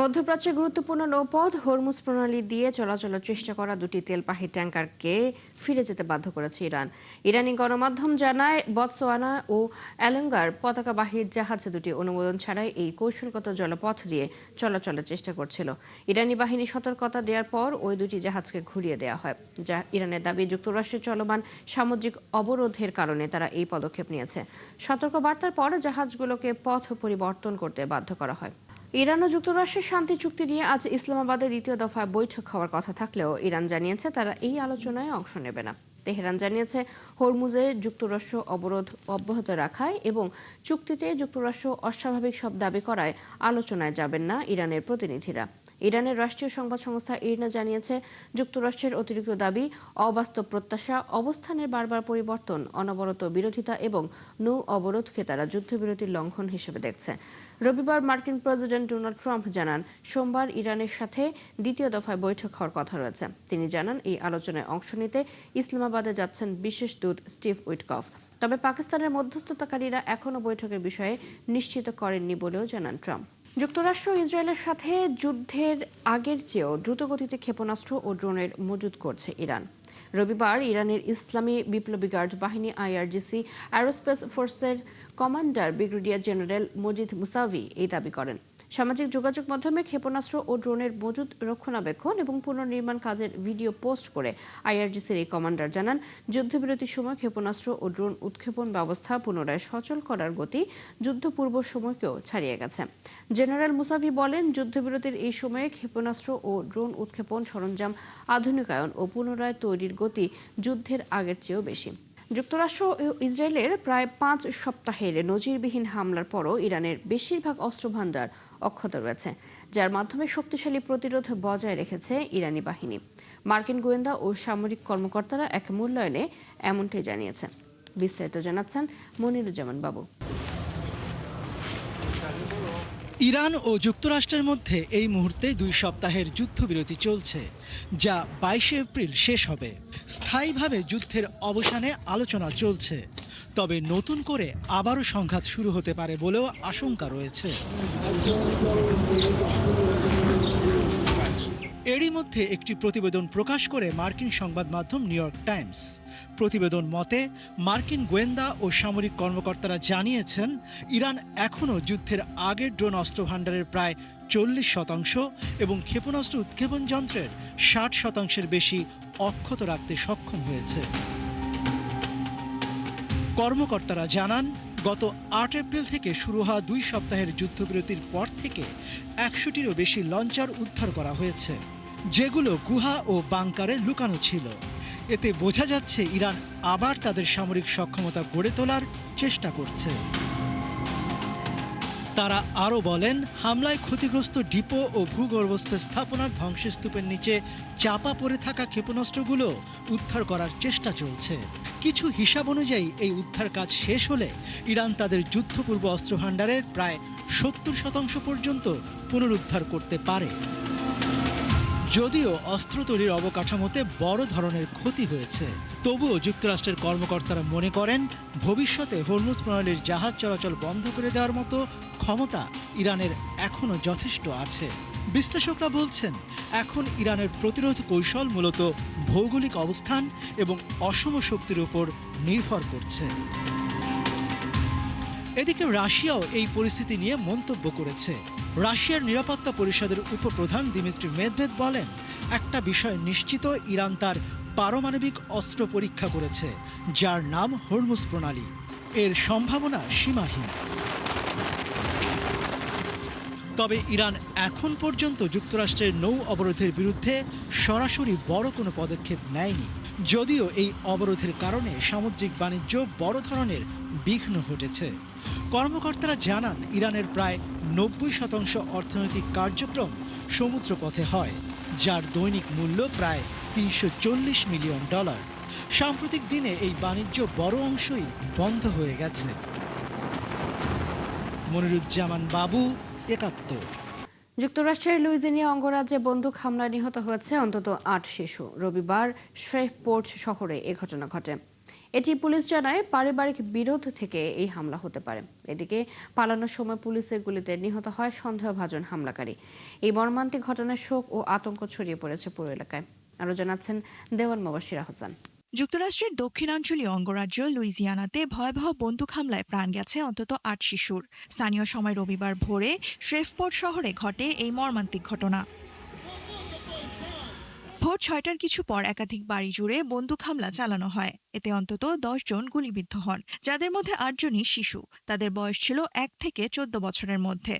মধ্যপ্রাচ্যের গুরুত্বপূর্ণ নৌপথ হরমুজ প্রণালী দিয়ে চলাচলের চেষ্টা করা দুটি তেলবাহী ট্যাংকারকে ফিরে যেতে বাধ্য করেছে ইরান। ইরানি গণমাধ্যম জানায়, বতসোয়ানা ও অ্যালেঙ্গার পতাকাবাহী জাহাজ দুটি অনুমোদন ছাড়াই এই কৌশলগত জলপথ দিয়ে চলাচলের চেষ্টা করছিল। ইরানি বাহিনী সতর্কতা দেওয়ার পর ওই দুটি জাহাজকে ঘুরিয়ে দেওয়া হয়। যা ইরানের দাবি, যুক্তরাষ্ট্রের চলমান সামুদ্রিক অবরোধের কারণে তারা এই পদক্ষেপ নিয়েছে। সতর্ক বার্তার পর জাহাজগুলোকে পথ পরিবর্তন করতে বাধ্য করা হয়। ইরান ও যুক্তরাষ্ট্রের শান্তি চুক্তি নিয়ে আজ ইসলামাবাদে দ্বিতীয় দফায় বৈঠক হওয়ার কথা থাকলেও ইরান জানিয়েছে তারা এই আলোচনায় অংশ নেবে না। তেহরান জানিয়েছে, হরমুজে যুক্তরাষ্ট্র অবরোধ অব্যাহত রাখায় এবং চুক্তিতে যুক্তরাষ্ট্র অস্বাভাবিক সব দাবি করায় আলোচনায় যাবেন না ইরানের প্রতিনিধিরা। ইরানের রাষ্ট্রীয় সংবাদ সংস্থা ইরনা জানিয়েছে, যুক্তরাষ্ট্রের অতিরিক্ত দাবি, অবাস্তব প্রত্যাশা, অবস্থানের বারবার পরিবর্তন, অনবরত বিরোধিতা এবং নৌ অবরোধকে তারা যুদ্ধবিরতির লঙ্ঘন হিসেবে দেখছে। রবিবার মার্কিন প্রেসিডেন্ট ডোনাল্ড ট্রাম্প জানান, সোমবার ইরানের সাথে দ্বিতীয় দফায় বৈঠক হওয়ার কথা রয়েছে। তিনি জানান, এই আলোচনায় অংশ নিতে ইসলামাবাদে যাচ্ছেন বিশেষ দূত স্টিভ উইটকফ। তবে পাকিস্তানের মধ্যস্থতাকারীরা এখনও বৈঠকের বিষয়ে নিশ্চিত করেননি বলেও জানান ট্রাম্প। যুক্তরাষ্ট্র ইসরায়েলের সাথে যুদ্ধের আগের চেয়েও দ্রুতগতিতে ক্ষেপণাস্ত্র ও ড্রোনের মজুত করছে ইরান। রবিবার ইরানের ইসলামী বিপ্লবী গার্ড বাহিনী আইআরজিসি অ্যারোস্পেস ফোর্সের commander brigadier general Majid Musavi এই দাবি করেন। সামাজিক যোগাযোগ মাধ্যমে ক্ষেপণাস্ত্র ও ড্রোনের মজুত, রক্ষণাবেক্ষণ এবং পুনর্নির্মাণ কাজের ভিডিও পোস্ট করে আইআরজিসির এই কমান্ডার জানান, যুদ্ধবিরতির সময় ক্ষেপণাস্ত্র ও ড্রোন উৎক্ষেপণ ব্যবস্থা পুনরায় সচল করার গতি যুদ্ধপূর্ব সময়কেও ছাড়িয়ে গেছে। জেনারেল মুসাভি বলেন, যুদ্ধবিরতির এই সময়ে ক্ষেপণাস্ত্র ও ড্রোন উৎক্ষেপণ সরঞ্জাম আধুনিকায়ন ও পুনরায় তৈরির গতি যুদ্ধের আগের চেয়েও বেশি। যুক্তরাষ্ট্র ও ইসরায়েলের প্রায় 5 সপ্তাহের নজিরবিহীন হামলার পরও ইরানের বেশিরভাগ অস্ত্রভান্ডার অক্ষত রয়েছে, যার মাধ্যমে শক্তিশালী প্রতিরোধ বজায় রেখেছে ইরানি বাহিনী। মার্কিন গোয়েন্দা ও সামরিক কর্মকর্তারা এক মূল্যায়নে এমনটাই জানিয়েছে। বিস্তারিত জানাচ্ছেন মনিরুজ্জামান বাবু। ইরান ও যুক্তরাষ্ট্রের মধ্যে এই মুহূর্তে 2 সপ্তাহের যুদ্ধবিরতি চলছে, যা 22 এপ্রিল শেষ হবে। স্থায়ীভাবে যুদ্ধের অবসানে আলোচনা চলছে, তবে নতুন করে আবারও সংঘাত শুরু হতে পারে বলেও আশঙ্কা রয়েছে। এরই মধ্যে একটি প্রতিবেদন প্রকাশ করে মার্কিন সংবাদ মাধ্যম নিউ ইয়র্ক টাইমস। প্রতিবেদন মতে, মার্কিন গোয়েন্দা ও সামরিক কর্মকর্তারা জানিয়েছেন, ইরান এখনও যুদ্ধের আগের ড্রোন অস্ত্রভান্ডারের প্রায় 40% এবং ক্ষেপণাস্ত্র উৎক্ষেপণ যন্ত্রের 60%-এর বেশি অক্ষত রাখতে সক্ষম হয়েছে। কর্মকর্তারা জানান, গত 8 এপ্রিল থেকে শুরু হওয়া 2 সপ্তাহের যুদ্ধবিরতির পর থেকে 100টিরও বেশি লঞ্চার উদ্ধার করা হয়েছে, যেগুলো গুহা ও বাংকারে লুকানো ছিল। এতে বোঝা যাচ্ছে, ইরান আবার তাদের সামরিক সক্ষমতা গড়ে তোলার চেষ্টা করছে। তারা আরও বলেন, হামলায় ক্ষতিগ্রস্ত ডিপো ও ভূগর্ভস্থ স্থাপনার ধ্বংসস্তূপের নিচে চাপা পড়ে থাকা ক্ষেপণাস্ত্রগুলো উদ্ধার করার চেষ্টা চলছে। কিছু হিসাব অনুযায়ী এই উদ্ধার কাজ শেষ হলে ইরান তাদের যুদ্ধপূর্ব অস্ত্রভান্ডারের প্রায় 70% পর্যন্ত পুনরুদ্ধার করতে পারে। যদিও অস্ত্র তৈরির অবকাঠামোতে বড় ধরনের ক্ষতি হয়েছে, তবুও যুক্তরাষ্ট্রের কর্মকর্তারা মনে করেন, ভবিষ্যতে হরমুজ প্রণালীর জাহাজ চলাচল বন্ধ করে দেওয়ার মতো ক্ষমতা ইরানের এখনও যথেষ্ট আছে। বিশ্লেষকরা বলছেন, এখন ইরানের প্রতিরোধ কৌশল মূলত ভৌগোলিক অবস্থান এবং অসম শক্তির উপর নির্ভর করছে। এদিকে রাশিয়াও এই পরিস্থিতি নিয়ে মন্তব্য করেছে। রাশিয়ার নিরাপত্তা পরিষদের উপপ্রধান দিমিত্রি মেদভেদ বলেন, একটা বিষয় নিশ্চিত, ইরান তার পারমাণবিক অস্ত্র পরীক্ষা করেছে, যার নাম হরমুজ প্রণালী। এর সম্ভাবনা সীমাহীন। তবে ইরান এখন পর্যন্ত যুক্তরাষ্ট্রের নৌ অবরোধের বিরুদ্ধে সরাসরি বড় কোনো পদক্ষেপ নেয়নি, যদিও এই অবরোধের কারণে সামুদ্রিক বাণিজ্য বড় ধরনের বিঘ্ন ঘটেছে। কর্মকর্তারা জানান, ইরানের প্রায় 90% অর্থনৈতিক কার্যক্রম সমুদ্রপথে হয়, যার দৈনিক মূল্য প্রায় $340 মিলিয়ন। সাম্প্রতিক দিনে এই বাণিজ্য বড় অংশই বন্ধ হয়ে গেছে। মনিরুজ্জামান বাবু, 71। যুক্তরাষ্ট্রের লুইজিয়ানা অঙ্গরাজ্যে বন্দুক হামলায় নিহত হয়েছে অন্তত 8 শিশু। রবিবার শ্রেভপোর্ট শহরে এ ঘটনা ঘটে। এটি পুলিশ জানায় পারিবারিক বিরোধ থেকে এই হামলা হতে পারে। এদিকে পালানোর সময় পুলিশের গুলিতে নিহত হয় সন্দেহভাজন হামলাকারী। এই মর্মান্তিক ঘটনায় শোক ও আতঙ্ক ছড়িয়ে পড়েছে পুরো এলাকায়। আরো জানাচ্ছেন দেওয়ান মুবাশশিরা হোসেন। যুক্তরাষ্ট্রের দক্ষিণাঞ্চলীয় অঙ্গরাজ্য লুইজিয়ানাতে ভয়াবহ বন্দুক হামলায় প্রাণ গেছে অন্তত ৮ শিশুর। স্থানীয় সময় রবিবার ভোরে শ্রেফপোর্ট শহরে ঘটে এই মর্মান্তিক ঘটনা। ভোর ৬টার কিছু পর একাধিক বাড়ি জুড়ে বন্দুক হামলা চালানো হয়। এতে অন্তত ১০ জন গুলিবিদ্ধ হন, যাদের মধ্যে ৮ জনই শিশু। তাদের বয়স ছিল ১ থেকে ১৪ বছরের মধ্যে।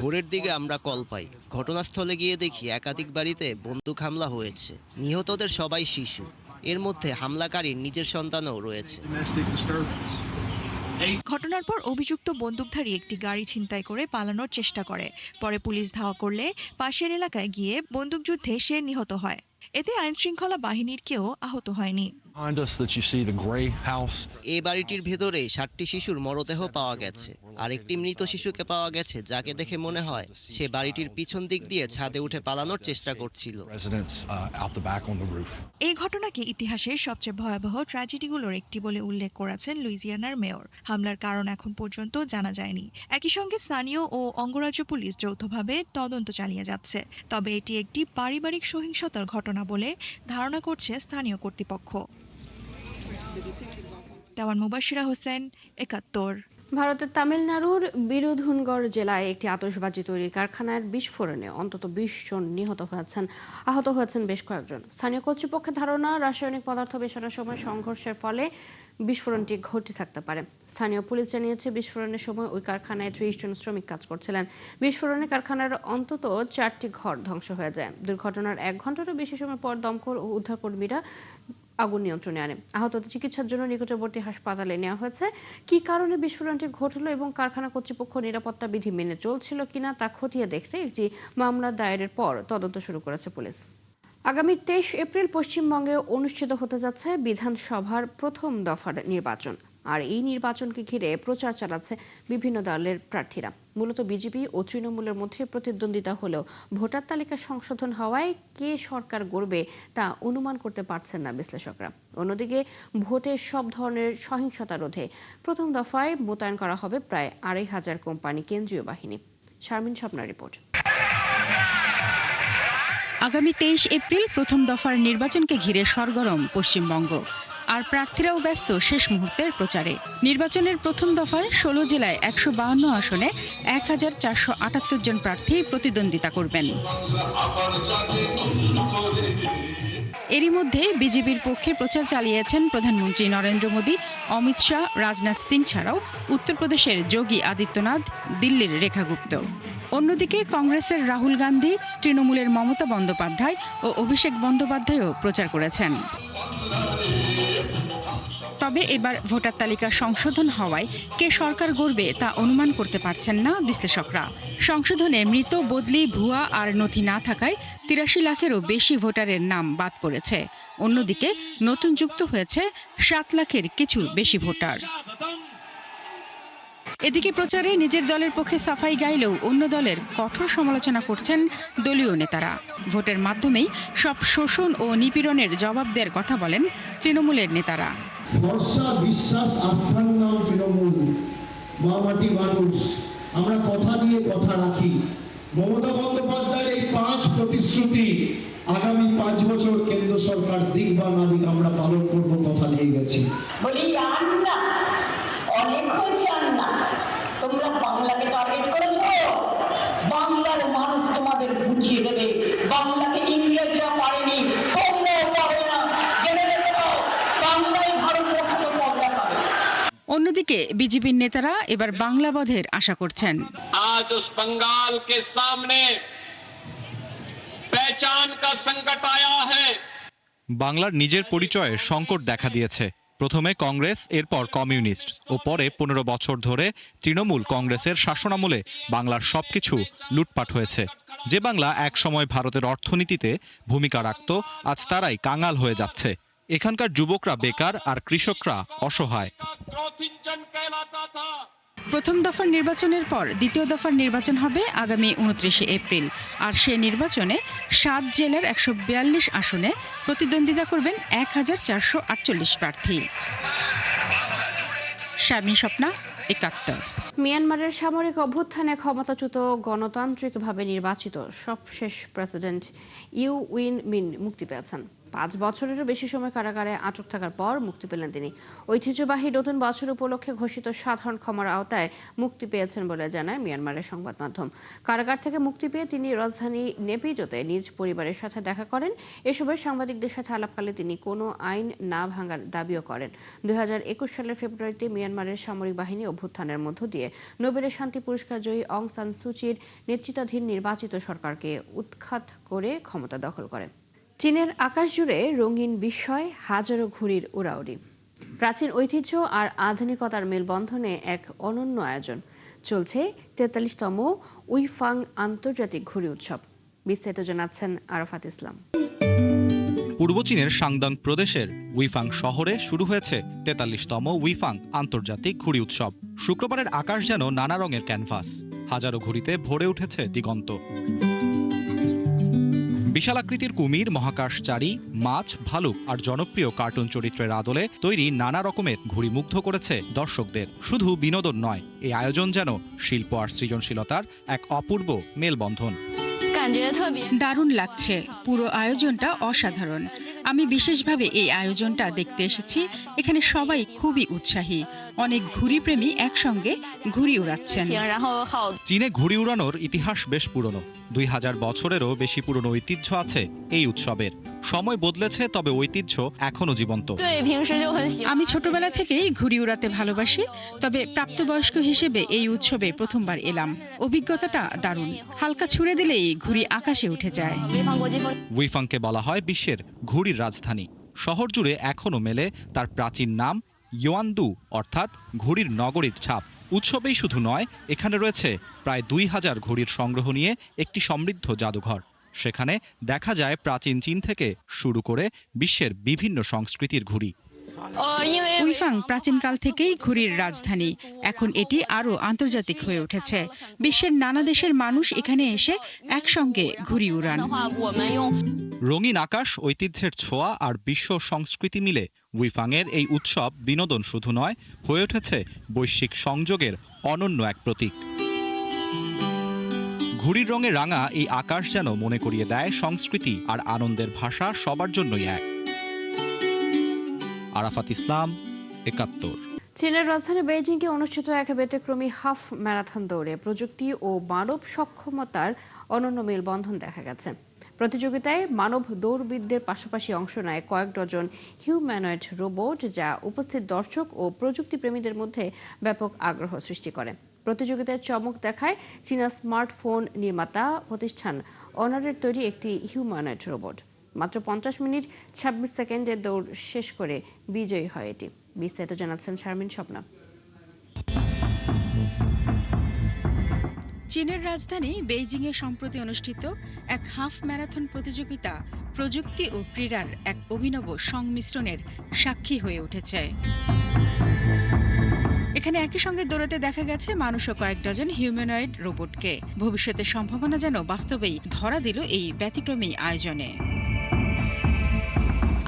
ভোরের দিকে আমরা কল পাই। ঘটনাস্থলে গিয়ে দেখি একাধিক বাড়িতে বন্দুক হামলা হয়েছে। নিহতদের সবাই শিশু। এর মধ্যে হামলাকারীর নিজের সন্তানও রয়েছে। ঘটনার পর অভিযুক্ত বন্দুকধারী একটি গাড়ি ছিনতাই করে পালানোর চেষ্টা করে। পরে পুলিশ ধাওয়া করলে পাশের এলাকায় গিয়ে বন্দুকযুদ্ধে সে নিহত হয়। এতে আইনশৃঙ্খলা বাহিনীর কেউ আহত হয়নি। এই বাড়িটির ভেতরে ৬০টি শিশুর মরদেহ পাওয়া গেছে। আর একটি মৃত শিশুকে পাওয়া গেছে, যাকে দেখে মনে হয় সে বাড়িটির পিছন দিক দিয়ে ছাদে উঠে পালানোর চেষ্টা করছিল। এই ঘটনাকে ইতিহাসের সবচেয়ে ভয়াবহ ট্র্যাজেডিগুলোর একটি বলে উল্লেখ করেছেন লুইজিয়ানার মেয়র। হামলার কারণ এখন পর্যন্ত জানা যায়নি। একই সঙ্গে স্থানীয় ও অঙ্গরাজ্য পুলিশ যৌথভাবে তদন্ত চালিয়ে যাচ্ছে। তবে এটি একটি পারিবারিক সহিংসতার ঘটনা বলে ধারণা করছে স্থানীয় কর্তৃপক্ষ। দেওয়ান মুবাশশিরা হোসেন, ৭১। ভারতের তামিলনাড়ুর বিরুধুনগড় জেলায় একটি আতশবাজি তৈরির কারখানার বিস্ফোরণে অন্তত ২০ জন আহত হয়েছেন বেশ কয়েকজন। স্থানীয় কর্তৃপক্ষের ধারণা, রাসায়নিক পদার্থ মেশানোর সময় সংঘর্ষের ফলে বিস্ফোরণটি ঘটে থাকতে পারে। স্থানীয় পুলিশ জানিয়েছে, বিস্ফোরণের সময় ওই কারখানায় ৩০ জন শ্রমিক কাজ করছিলেন। বিস্ফোরণে কারখানার অন্তত ৪টি ঘর ধ্বংস হয়ে যায়। দুর্ঘটনার ১ ঘন্টারও বেশি সময় পর দমকল ও উদ্ধারকর্মীরা আগুন নিয়ন্ত্রণে আনে। আহতদের চিকিৎসার জন্য নিকটবর্তী হাসপাতালে নেওয়া হয়েছে। কি কারণে বিস্ফোরণটি ঘটল এবং কারখানা কর্তৃপক্ষ নিরাপত্তা বিধি মেনে চলছিল কিনা তা খতিয়ে দেখতে একটি মামলা দায়েরের পর তদন্ত শুরু করেছে পুলিশ। আগামী ২৩ এপ্রিল পশ্চিমবঙ্গে অনুষ্ঠিত হতে যাচ্ছে বিধানসভার প্রথম দফার নির্বাচন। আর এই নির্বাচনকে ঘিরে প্রচার চালাচ্ছে বিভিন্ন দলের প্রার্থীরা। মূলত বিজেপি ও তৃণমূলের মধ্যে প্রতিদ্বন্দ্বিতা হলেও ভোটার তালিকা সংশোধন হওয়ায় কে সরকার গড়বে তা অনুমান করতে পারছেন না বিশ্লেষকরা। অন্যদিকে ভোটে সব ধরনের সহিংসতা রোধে প্রথম দফায় মোতায়েন করা হবে প্রায় ২,৫০০ কোম্পানি কেন্দ্রীয় বাহিনী। শারমিন স্বপ্নার রিপোর্ট। আগামী ২৩ এপ্রিল প্রথম দফার নির্বাচনকে ঘিরে সরগরম পশ্চিমবঙ্গ। আর প্রার্থীরাও ব্যস্ত শেষ মুহূর্তের প্রচারে। নির্বাচনের প্রথম দফায় ১৬ জেলায় ১৫২ আসনে ১,৪৭৮ জন প্রার্থী প্রতিদ্বন্দ্বিতা করবেন। এরই মধ্যে বিজেপির পক্ষে প্রচার চালিয়েছেন প্রধানমন্ত্রী নরেন্দ্র মোদী, অমিত শাহ, রাজনাথ সিং ছাড়াও উত্তরপ্রদেশের যোগী আদিত্যনাথ, দিল্লির রেখা গুপ্ত। অন্যদিকে কংগ্রেসের রাহুল গান্ধী, তৃণমূলের মমতা বন্দ্যোপাধ্যায় ও অভিষেক বন্দ্যোপাধ্যায়ও প্রচার করেছেন। তবে এবার ভোটার তালিকা সংশোধন হওয়ায় কে সরকার গড়বে তা অনুমান করতে পারছেন না বিশ্লেষকরা। সংশোধনে মৃত, বদলি, ভুয়া আর নথি না থাকায় ৮৩ লাখেরও বেশি ভোটারের নাম বাদ পড়েছে। অন্যদিকে নতুন যুক্ত হয়েছে ৭ লাখের কিছু বেশি ভোটার। এদিকে প্রচারে নিজের দলের পক্ষে সাফাই গাইলেও অন্য দলের কঠোর সমালোচনা করছেন দলীয় নেতারা। ভোটের মাধ্যমেই সব শোষণ ও নিপীড়নের জবাব দেওয়ার কথা বলেন তৃণমূলের নেতারা। ভরসা, বিশ্বাস, আস্থার নাম তৃণমূল। মা মাটি মানুষ, আমরা কথা দিয়ে কথা রাখি। মমতা বন্দ্যোপাধ্যায়ের এই ৫ প্রতিশ্রুতি আগামী ৫ বছর কেন্দ্র সরকার দিক বা না দিক আমরা পালন করব, কথা দিয়ে গেছি। বলি না, অনেক হয়েছে না, তোমরা বাংলাকে টার্গেট করেছো। বাংলার মানুষ তোমাদের বুঝিয়ে দেবে, বাংলাকে ইংরেজরা পারেনি, তোমরাও পারবে না। জেনে রেখে দাও, বাংলায় ভারতবর্ষকে পর্দা পাবে। অন্যদিকে বিজেপির নেতারা এবার বাংলা বধের আশা করছেন। আজ উস बंगाल के सामने पहचान का संकट आया है। বাংলার নিজের পরিচয়ে সংকট দেখা দিয়েছে। প্রথমে কংগ্রেস, এরপর কমিউনিস্ট ও পরে ১৫ বছর ধরে তৃণমূল কংগ্রেসের শাসনামলে বাংলার সবকিছু লুটপাট হয়েছে। যে বাংলা এক সময় ভারতের অর্থনীতিতে ভূমিকা রাখত, আজ তারাই কাঙাল হয়ে যাচ্ছে। এখানকার যুবকরা বেকার আর কৃষকরা অসহায়। প্রথম দফার নির্বাচনের পর দ্বিতীয় দফার নির্বাচন হবে আগামী 29 এপ্রিল। আর সে নির্বাচনে 7 জেলার 142 আসনে প্রতিদ্বন্দ্বিতা করবেন 1448 প্রার্থী। শারমিন স্বপ্না, একাত্তর। মিয়ানমারের সামরিক অভ্যুত্থানে ক্ষমতাচ্যুত গণতান্ত্রিকভাবে নির্বাচিত সবশেষ প্রেসিডেন্ট ইউ উইন মিন মুক্তি পেয়েছেন। 5 বছরেরও বেশি সময় কারাগারে আটক থাকার পর মুক্তি পেলেন তিনি। ঐতিহ্যবাহী নতুন বছর উপলক্ষে ঘোষিত সাধারণ ক্ষমার আওতায় মুক্তি পেয়েছেন বলে জানায় মিয়ানমারের সংবাদ মাধ্যম। কারাগার থেকে মুক্তি পেয়ে তিনি রাজধানী নেপিডোতে নিজ পরিবারের সাথে দেখা করেন। এ সময় সাংবাদিকদের সাথে আলাপকালে তিনি কোনো আইন না ভাঙার দাবিও করেন। 2021 সালের ফেব্রুয়ারিতে মিয়ানমারের সামরিক বাহিনী অভ্যুত্থানের মধ্য দিয়ে নোবেলের শান্তি পুরস্কার জয়ী অং সান সুচির নেতৃত্বাধীন নির্বাচিত সরকারকে উৎখাত করে ক্ষমতা দখল করে। চীনের আকাশ জুড়ে রঙিন বিস্ময়, হাজারো ঘুড়ির উড়াউড়ি। প্রাচীন ঐতিহ্য আর আধুনিকতার মেলবন্ধনে এক অনন্য আয়োজন চলছে 43তম উইফাং আন্তর্জাতিক ঘুড়ি উৎসব। বিস্তারিত জানাচ্ছেন আরাফাত ইসলাম। পূর্ব চীনের সাংদাং প্রদেশের উইফাং শহরে শুরু হয়েছে 43তম উইফাং আন্তর্জাতিক ঘুড়ি উৎসব। শুক্রবারের আকাশ যেন নানা রঙের ক্যানভাস, হাজারো ঘুড়িতে ভরে উঠেছে দিগন্ত। বিশাল আকৃতির কুমির, মহাকাশচারী, মাছ, ভালুক আর জনপ্রিয় কার্টুন চরিত্রের আদলে তৈরি নানা রকমের ঘুড়ি মুগ্ধ করেছে দর্শকদের। শুধু বিনোদন নয়, এই আয়োজন যেন শিল্প আর সৃজনশীলতার এক অপূর্ব মেলবন্ধন। দারুণ লাগছে, পুরো আয়োজনটা অসাধারণ। আমি বিশেষভাবে এই আয়োজনটা দেখতে এসেছি। এখানে সবাই খুবই উৎসাহী, অনেক ঘুড়ি প্রেমী একসঙ্গে ঘুড়ি উড়াচ্ছেন। চীনে ঘুড়ি উড়ানোর ইতিহাস বেশ পুরনো। 2000 বছরেরও বেশি পুরনো ঐতিহ্য আছে এই উৎসবের। সময় বদলেছে, তবে ঐতিহ্য এখনো জীবন্ত। আমি ছোটবেলা থেকেই ঘুড়ি উড়াতে ভালোবাসি, তবে প্রাপ্তবয়স্ক হিসেবে এই উৎসবে প্রথমবার এলাম। অভিজ্ঞতাটা দারুণ। হালকা ছুঁড়ে দিলেই ঘুড়ি আকাশে উঠে যায়। উইফাংকে বলা হয় বিশ্বের ঘুড়ির রাজধানী। শহর জুড়ে এখনো মেলে তার প্রাচীন নাম ইয়োয়ানদু, অর্থাৎ ঘুড়ির নগরীর ছাপ। উৎসবেই শুধু নয়, এখানে রয়েছে প্রায় 2000 ঘুড়ির সংগ্রহ নিয়ে একটি সমৃদ্ধ জাদুঘর। সেখানে দেখা যায় প্রাচীন চীন থেকে শুরু করে বিশ্বের বিভিন্ন সংস্কৃতির ঘুড়ি। উইফাং প্রাচীনকাল থেকেই ঘুড়ির রাজধানী। এখন এটি আরও আন্তর্জাতিক হয়ে উঠেছে। বিশ্বের নানা দেশের মানুষ এখানে এসে একসঙ্গে ঘুড়ি উড়ান। রঙিন আকাশ, ঐতিহ্যের ছোঁয়া আর বিশ্ব সংস্কৃতি মিলে উইফাংয়ের এই উৎসব বিনোদন শুধু নয়, হয়ে উঠেছে বৈশ্বিক সংযোগের অনন্য এক প্রতীক। ঘুড়ির রঙে রাঙা এই আকাশ যেন মনে করিয়ে দেয় সংস্কৃতি আর আনন্দের ভাষা সবার জন্যই এক। আরাফাত ইসলাম, একাত্তর। চীনের রাজধানী বেইজিংয়ে অনুষ্ঠিত এক ব্যতিক্রমী হাফ ম্যারাথন দৌড়ে প্রযুক্তি ও মানব সক্ষমতার অনন্য মেলবন্ধন দেখা গেছে। প্রতিযোগিতায় মানব দৌড়বিদদের পাশাপাশি অংশ নেয় কয়েক ডজন হিউম্যানয়েড রোবট, যা উপস্থিত দর্শক ও প্রযুক্তিপ্রেমীদের মধ্যে ব্যাপক আগ্রহ সৃষ্টি করে। প্রতিযোগিতায় চমক দেখায় চীনা স্মার্টফোন নির্মাতা প্রতিষ্ঠান অনারের তৈরি একটি হিউম্যানয়েড রোবট। মাত্র 50 মিনিট 26 সেকেন্ডে দৌড় শেষ করে বিজয়ী হয় এটি। বিস্তারিত জানাচ্ছেন শারমিন স্বপ্না। চীনের রাজধানী বেইজিংয়ে সম্প্রতি অনুষ্ঠিত এক হাফ ম্যারাথন প্রতিযোগিতা প্রযুক্তি ও ক্রীড়ার এক অভিনব সংমিশ্রণের সাক্ষী হয়ে উঠেছে। এখানে একই সঙ্গে দৌড়াতে দেখা গেছে মানুষ ও কয়েক ডজন হিউম্যানয়েড রোবটকে। ভবিষ্যতের সম্ভাবনা যেন বাস্তবেই ধরা দিল এই ব্যতিক্রমী আয়োজনে।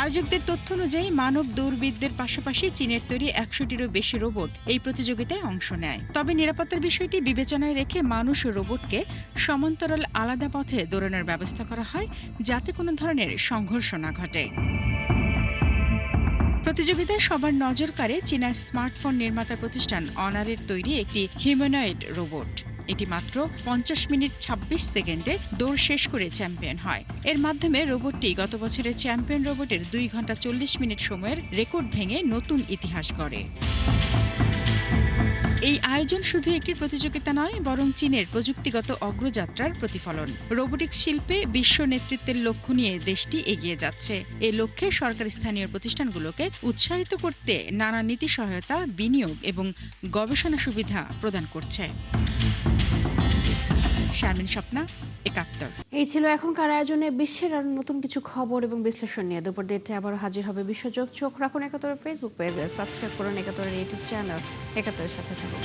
আয়োজকদের তথ্য অনুযায়ী মানব দৌড়বিদদের পাশাপাশি চীনের তৈরি 100টিরও বেশি রোবট এই প্রতিযোগিতায় অংশ নেয়। তবে নিরাপত্তার বিষয়টি বিবেচনায় রেখে মানুষ ও রোবটকে সমান্তরাল আলাদা পথে দৌড়ানোর ব্যবস্থা করা হয়, যাতে কোনো ধরনের সংঘর্ষ না ঘটে। প্রতিযোগিতায় সবার নজর কাড়ে চীনা স্মার্টফোন নির্মাতা প্রতিষ্ঠান অনারের তৈরি একটি হিউম্যানয়েড রোবট। এটি মাত্র 50 মিনিট 26 সেকেন্ডে দৌড় শেষ করে চ্যাম্পিয়ন হয়। এর মাধ্যমে রোবটটি গত বছরের চ্যাম্পিয়ন রোবটের 2 ঘন্টা 40 মিনিট সময়ের রেকর্ড ভেঙে নতুন ইতিহাস গড়ে। এই আয়োজন শুধু একটি প্রতিযোগিতা নয়, বরং চীনের প্রযুক্তিগত অগ্রযাত্রার প্রতিফলন। রোবোটিক্স শিল্পে বিশ্ব নেতৃত্বের লক্ষ্য নিয়ে দেশটি এগিয়ে যাচ্ছে। এই লক্ষ্যে সরকার স্থানীয় প্রতিষ্ঠানগুলোকে উৎসাহিত করতে নানা নীতি সহায়তা, বিনিয়োগ এবং গবেষণা সুবিধা প্রদান করছে। শারমিন স্বপ্না, একাত্তর। এই ছিল এখনকার আয়োজনে বিশ্বের আর নতুন কিছু খবর এবং বিশ্লেষণ নিয়ে দুপুর 1টায় আবার হাজির হবে বিশ্বযোগ। চোখ রাখুন একাত্তরের ফেসবুক পেজে, সাবস্ক্রাইব করুন একাত্তরের ইউটিউব চ্যানেল। একাত্তরের সাথে থাকুন।